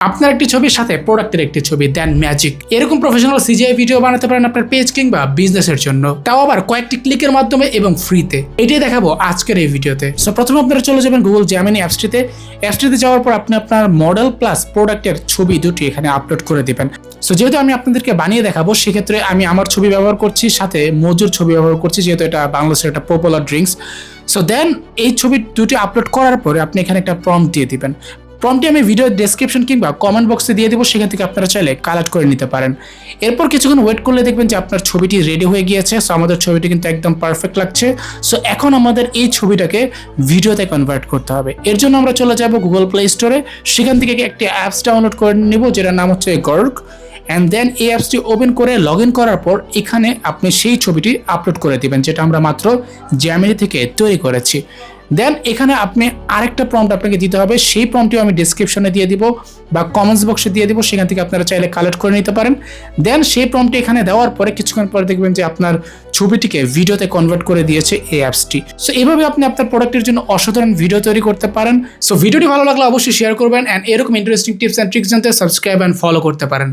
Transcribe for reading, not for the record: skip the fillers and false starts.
আপনার একটি ছবির সাথে প্রোডাক্টের একটি ছবি দেন ম্যাজিক। এরকম প্রফেশনাল সিজিআই ভিডিও বানাতে পারেন আপনার পেজ কিংবা বিজনেসের জন্য, তাও আবার কয়েকটি ক্লিকের মাধ্যমে এবং ফ্রিতে। এটাই দেখাবো আজকের এই ভিডিওতে। সো প্রথমে আপনারা চলে যাবেন গুগল জেমিনি অ্যাপসটিতে যাওয়ার পর আপনি আপনার মডেল প্লাস প্রোডাক্টের ছবি দুটি এখানে আপলোড করে দিবেন। সো যেহেতু আমি আপনাদেরকে বানিয়ে দেখাবো, সেক্ষেত্রে আমি আমার ছবি ব্যবহার করছি, সাথে মজুর ছবি ব্যবহার করছি, যেহেতু এটা বাংলাদেশের একটা পপুলার ড্রিঙ্কস। সো দেন এই ছবি দুটি আপলোড করার পরে আপনি এখানে একটা প্রম্পট দিয়ে দিবেন। প্রম্পটটি আমি ভিডিও ডেসক্রিপশন কিংবা কমেন্ট বক্সে দিয়ে দেবো, সেখান থেকে আপনারা চাইলে কালেক্ট করে নিতে পারেন। এরপর কিছুক্ষণ ওয়েট করলে দেখবেন যে আপনার ছবিটি রেডি হয়ে গিয়েছে। সো আমাদের ছবিটি কিন্তু একদম পারফেক্ট লাগছে। সো এখন আমাদের এই ছবিটাকে ভিডিওতে কনভার্ট করতে হবে। এর জন্য আমরা চলে যাব গুগল প্লে স্টোরে, সেখান থেকে একটি অ্যাপস ডাউনলোড করে নেব, যেটার নাম হচ্ছে গর্গ। অ্যান্ড দেন এই অ্যাপসটি ওপেন করে লগ ইন করার পর এখানে আপনি সেই ছবিটি আপলোড করে দিবেন, যেটা আমরা মাত্র জেমিনি থেকে তৈরি করেছি। দেন এখানে আপনি আরেকটা প্রম্পট আপনাকে দিতে হবে, সেই প্রম্পটটিও আমি ডেসক্রিপশনে দিয়ে দিব বা কমেন্টস বক্সে দিয়ে দিব, সেখান থেকে আপনারা চাইলে কালেক্ট করে নিতে পারেন। দেন সেই প্রম্পটটি এখানে দেওয়ার পরে কিছুক্ষণ পরে দেখবেন যে আপনার ছবিটিকে ভিডিওতে কনভার্ট করে দিয়েছে এই অ্যাপসটি। সো এইভাবে আপনি আপনার প্রোডাক্টের জন্য অসাধারণ ভিডিও তৈরি করতে পারেন। সো ভিডিওটি ভালো লাগলে অবশ্যই শেয়ার করবেন, অ্যান্ড এরকম ইন্টারেস্টিং টিপস অ্যান্ড ট্রিক্স জানতে সাবস্ক্রাইব অ্যান্ড ফলো করতে পারেন।